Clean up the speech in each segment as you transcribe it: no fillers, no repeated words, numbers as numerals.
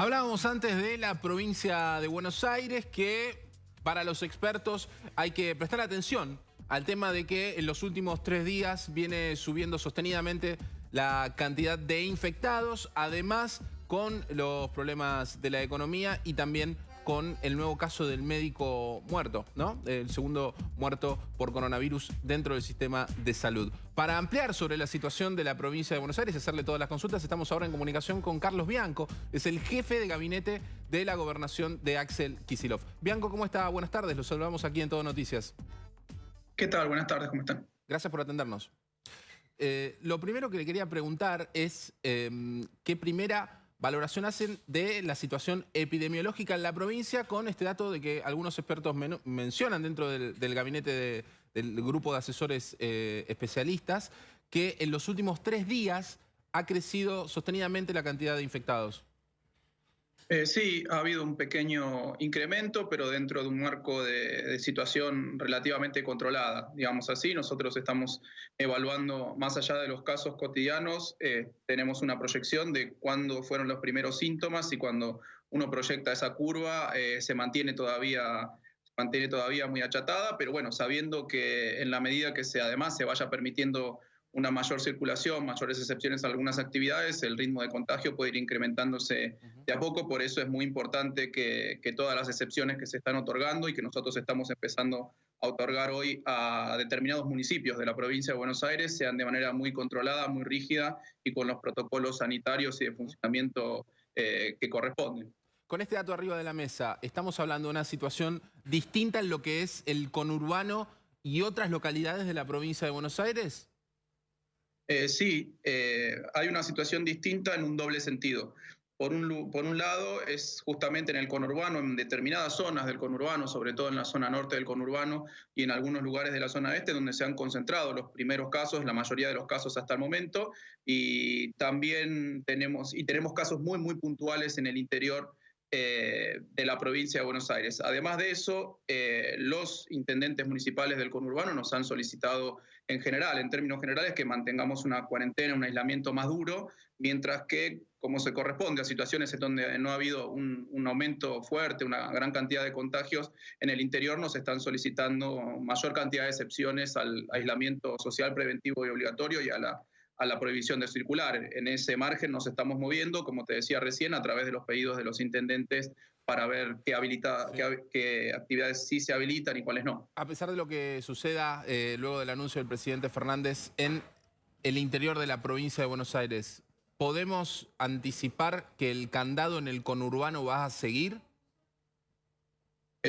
Hablábamos antes de la provincia de Buenos Aires, que para los expertos hay que prestar atención al tema de que en los últimos 3 días viene subiendo sostenidamente la cantidad de infectados, además con los problemas de la economía y también con el nuevo caso del médico muerto, ¿no? El segundo muerto por coronavirus dentro del sistema de salud. Para ampliar sobre la situación de la provincia de Buenos Aires y hacerle todas las consultas, estamos ahora en comunicación con Carlos Bianco, es el jefe de gabinete de la gobernación de Axel Kicillof. Bianco, ¿cómo está? Buenas tardes, los saludamos aquí en Todo Noticias. ¿Qué tal? Buenas tardes, ¿cómo están? Gracias por atendernos. Lo primero que le quería preguntar es qué primera valoración hacen de la situación epidemiológica en la provincia, con este dato de que algunos expertos mencionan dentro del gabinete del grupo de asesores especialistas que en los últimos 3 días ha crecido sostenidamente la cantidad de infectados. Sí, ha habido un pequeño incremento, pero dentro de un marco de situación relativamente controlada, digamos así. Nosotros estamos evaluando, más allá de los casos cotidianos, tenemos una proyección de cuándo fueron los primeros síntomas, y cuando uno proyecta esa curva se mantiene todavía muy achatada, pero bueno, sabiendo que en la medida que además se vaya permitiendo una mayor circulación, mayores excepciones a algunas actividades, el ritmo de contagio puede ir incrementándose de a poco. Por eso es muy importante que todas las excepciones que se están otorgando y que nosotros estamos empezando a otorgar hoy a determinados municipios de la provincia de Buenos Aires sean de manera muy controlada, muy rígida y con los protocolos sanitarios y de funcionamiento que corresponden. Con este dato arriba de la mesa, ¿estamos hablando de una situación distinta en lo que es el conurbano y otras localidades de la provincia de Buenos Aires? Sí, hay una situación distinta en un doble sentido. Por un lado, es justamente en el conurbano, en determinadas zonas del conurbano, sobre todo en la zona norte del conurbano y en algunos lugares de la zona este, donde se han concentrado los primeros casos, la mayoría de los casos hasta el momento, y también tenemos casos muy, muy puntuales en el interior de la provincia de Buenos Aires. Además de eso, los intendentes municipales del conurbano nos han solicitado en general, en términos generales, que mantengamos una cuarentena, un aislamiento más duro, mientras que, como se corresponde a situaciones en donde no ha habido un aumento fuerte, una gran cantidad de contagios, en el interior nos están solicitando mayor cantidad de excepciones al aislamiento social preventivo y obligatorio y a la prohibición de circular. En ese margen nos estamos moviendo, como te decía recién, a través de los pedidos de los intendentes para ver qué actividades sí se habilitan y cuáles no. A pesar de lo que suceda luego del anuncio del presidente Fernández en el interior de la provincia de Buenos Aires, ¿podemos anticipar que el candado en el conurbano va a seguir?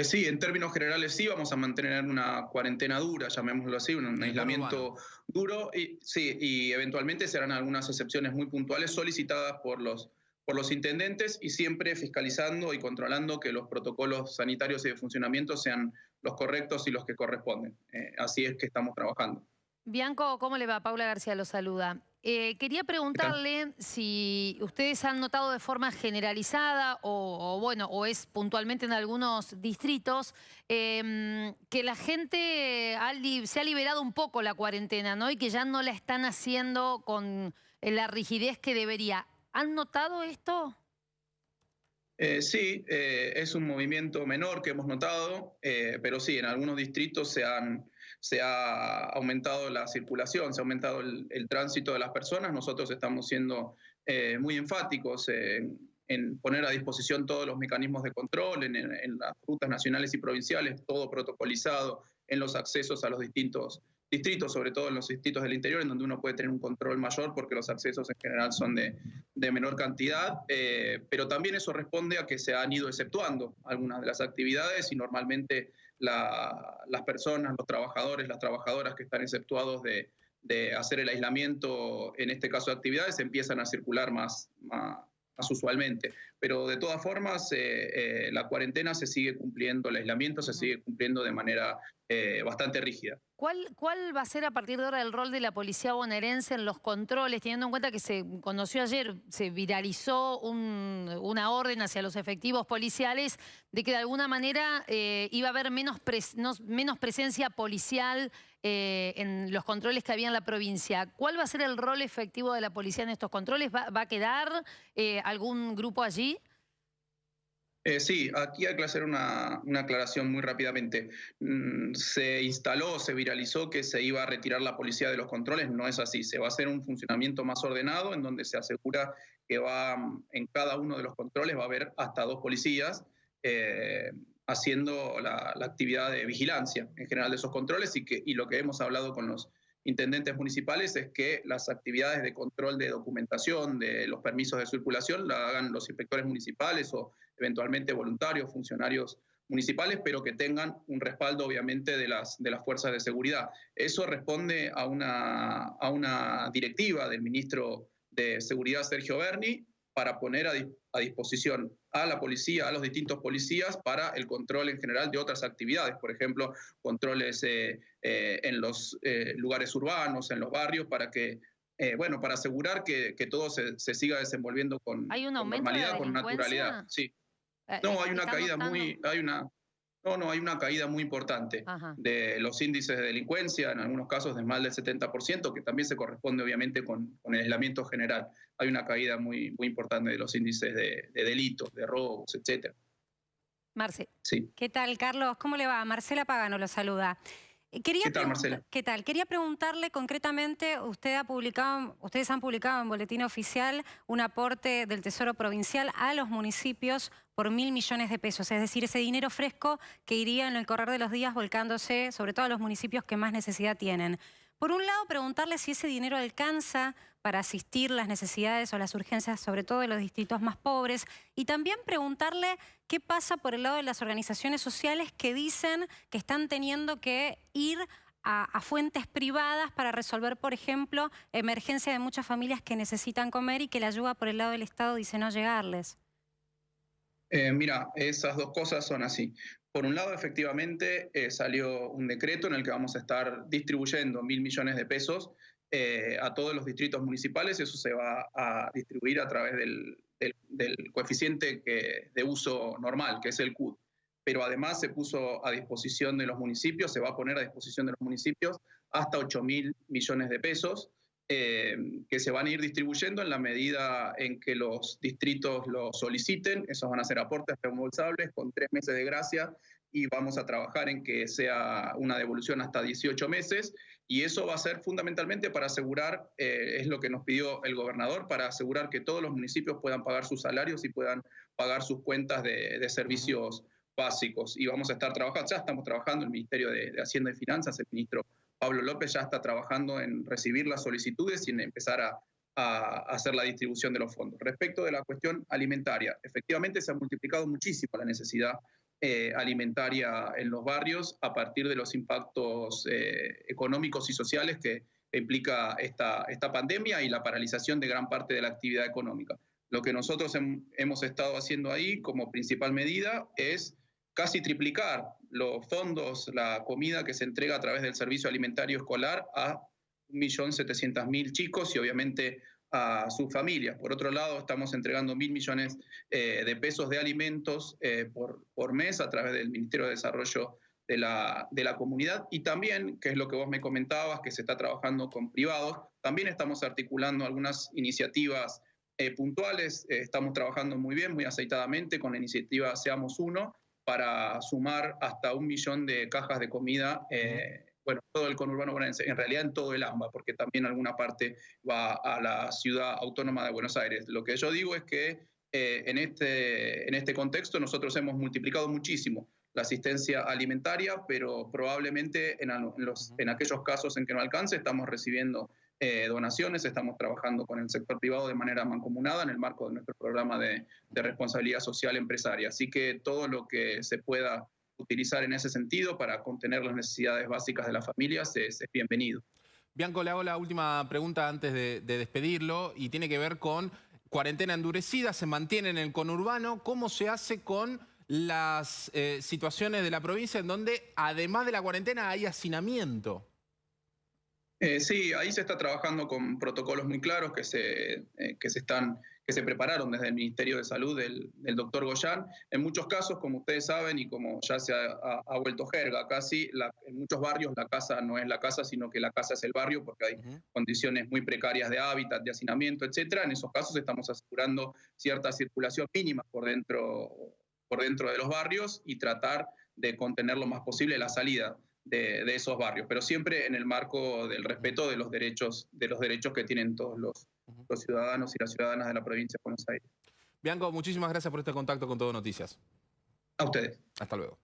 Sí, en términos generales sí, vamos a mantener una cuarentena dura, llamémoslo así, un aislamiento duro, y sí, y eventualmente se harán algunas excepciones muy puntuales solicitadas por los intendentes, y siempre fiscalizando y controlando que los protocolos sanitarios y de funcionamiento sean los correctos y los que corresponden. Así es que estamos trabajando. Bianco, ¿cómo le va? Paula García lo saluda. Quería preguntarle si ustedes han notado de forma generalizada o es puntualmente en algunos distritos que la gente se ha liberado un poco la cuarentena, ¿no? Y que ya no la están haciendo con la rigidez que debería. ¿Han notado esto? Sí, es un movimiento menor que hemos notado, pero sí, en algunos distritos se ha aumentado la circulación, se ha aumentado el tránsito de las personas. Nosotros estamos siendo muy enfáticos en poner a disposición todos los mecanismos de control, en las rutas nacionales y provinciales, todo protocolizado en los accesos a los distintos distritos, sobre todo en los distritos del interior, en donde uno puede tener un control mayor porque los accesos en general son de menor cantidad, pero también eso responde a que se han ido exceptuando algunas de las actividades, y normalmente las personas, los trabajadores, las trabajadoras que están exceptuados de hacer el aislamiento, en este caso de actividades, empiezan a circular más usualmente. Pero de todas formas, la cuarentena se sigue cumpliendo, el aislamiento se sigue cumpliendo de manera bastante rígida. ¿Cuál va a ser a partir de ahora el rol de la policía bonaerense en los controles, teniendo en cuenta que se conoció ayer, se viralizó una orden hacia los efectivos policiales de que de alguna manera iba a haber menos presencia policial en los controles que había en la provincia? ¿Cuál va a ser el rol efectivo de la policía en estos controles? ¿Va a quedar algún grupo allí? Sí, aquí hay que hacer una aclaración muy rápidamente. Se instaló, se viralizó que se iba a retirar la policía de los controles. No es así. Se va a hacer un funcionamiento más ordenado en donde se asegura que en cada uno de los controles va a haber hasta 2 policías haciendo la actividad de vigilancia en general de esos controles y lo que hemos hablado con los intendentes municipales es que las actividades de control de documentación, de los permisos de circulación, la hagan los inspectores municipales o eventualmente voluntarios, funcionarios municipales, pero que tengan un respaldo obviamente de las fuerzas de seguridad. Eso responde a una directiva del ministro de Seguridad, Sergio Berni, para poner a disposición a la policía, a los distintos policías, para el control en general de otras actividades, por ejemplo, controles en los lugares urbanos, en los barrios, para para asegurar que todo se siga desenvolviendo con ¿Hay un aumento de la normalidad, con naturalidad. delincuencia? Sí. No, hay una ¿Están caída notando? hay una caída muy importante Ajá. de los índices de delincuencia, en algunos casos de más del 70%, que también se corresponde obviamente con el aislamiento general. Hay una caída muy importante de los índices de delitos, de robos, etcétera. Marce. Sí. ¿Qué tal, Carlos? ¿Cómo le va? Marcela Pagano lo saluda. ¿Qué tal, Marcela? ¿Qué tal? Quería preguntarle concretamente, ustedes han publicado en Boletín Oficial un aporte del Tesoro Provincial a los municipios por 1.000 millones de pesos, es decir, ese dinero fresco que iría en el correr de los días volcándose sobre todo a los municipios que más necesidad tienen. Por un lado, preguntarle si ese dinero alcanza para asistir las necesidades o las urgencias, sobre todo de los distritos más pobres, y también preguntarle qué pasa por el lado de las organizaciones sociales que dicen que están teniendo que ir a fuentes privadas para resolver, por ejemplo, emergencia de muchas familias que necesitan comer y que la ayuda por el lado del Estado dice no llegarles. Mira, esas dos cosas son así. Por un lado, efectivamente, salió un decreto en el que vamos a estar distribuyendo 1.000 millones de pesos a todos los distritos municipales. Eso se va a distribuir a través del coeficiente de uso normal, que es el CUD. Pero además se puso a disposición de los municipios, se va a poner a disposición de los municipios hasta 8.000 millones de pesos, que se van a ir distribuyendo en la medida en que los distritos lo soliciten. Esos van a ser aportes reembolsables con 3 meses de gracia y vamos a trabajar en que sea una devolución hasta 18 meses. Y eso va a ser fundamentalmente para asegurar, es lo que nos pidió el gobernador, para asegurar que todos los municipios puedan pagar sus salarios y puedan pagar sus cuentas de servicios básicos. Y vamos a estar trabajando, ya estamos trabajando, el Ministerio de Hacienda y Finanzas, el ministro Pablo López ya está trabajando en recibir las solicitudes y en empezar a hacer la distribución de los fondos. Respecto de la cuestión alimentaria, efectivamente se ha multiplicado muchísimo la necesidad alimentaria en los barrios a partir de los impactos económicos y sociales que implica esta pandemia y la paralización de gran parte de la actividad económica. Lo que nosotros hemos estado haciendo ahí como principal medida es casi triplicar los fondos, la comida que se entrega a través del servicio alimentario escolar a 1.700.000 chicos y obviamente a sus familias. Por otro lado, estamos entregando 1.000 millones de pesos de alimentos por mes a través del Ministerio de Desarrollo de la Comunidad y también, que es lo que vos me comentabas, que se está trabajando con privados, también estamos articulando algunas iniciativas puntuales. Estamos trabajando muy bien, muy aceitadamente con la iniciativa Seamos Uno, para sumar hasta 1 millón de cajas de comida, todo el conurbano bonaerense, en realidad en todo el AMBA, porque también alguna parte va a la ciudad autónoma de Buenos Aires. Lo que yo digo es que en este contexto nosotros hemos multiplicado muchísimo la asistencia alimentaria, pero probablemente en aquellos casos en que no alcance estamos recibiendo donaciones, estamos trabajando con el sector privado de manera mancomunada en el marco de nuestro programa de responsabilidad social empresaria. Así que todo lo que se pueda utilizar en ese sentido para contener las necesidades básicas de las familias es bienvenido. Bianco, le hago la última pregunta antes de despedirlo y tiene que ver con cuarentena endurecida, se mantiene en el conurbano. ¿Cómo se hace con las situaciones de la provincia en donde además de la cuarentena hay hacinamiento? Sí, ahí se está trabajando con protocolos muy claros que se prepararon desde el Ministerio de Salud del doctor Goyán. En muchos casos, como ustedes saben y como ya se ha vuelto jerga casi, en muchos barrios la casa no es la casa, sino que la casa es el barrio, porque hay condiciones muy precarias de hábitat, de hacinamiento, etcétera. En esos casos estamos asegurando cierta circulación mínima por dentro por dentro de los barrios y tratar de contener lo más posible la salida de esos barrios, pero siempre en el marco del respeto de los derechos que tienen todos los ciudadanos y las ciudadanas de la provincia de Buenos Aires. Bianco, muchísimas gracias por este contacto con Todo Noticias. A ustedes. Hasta luego.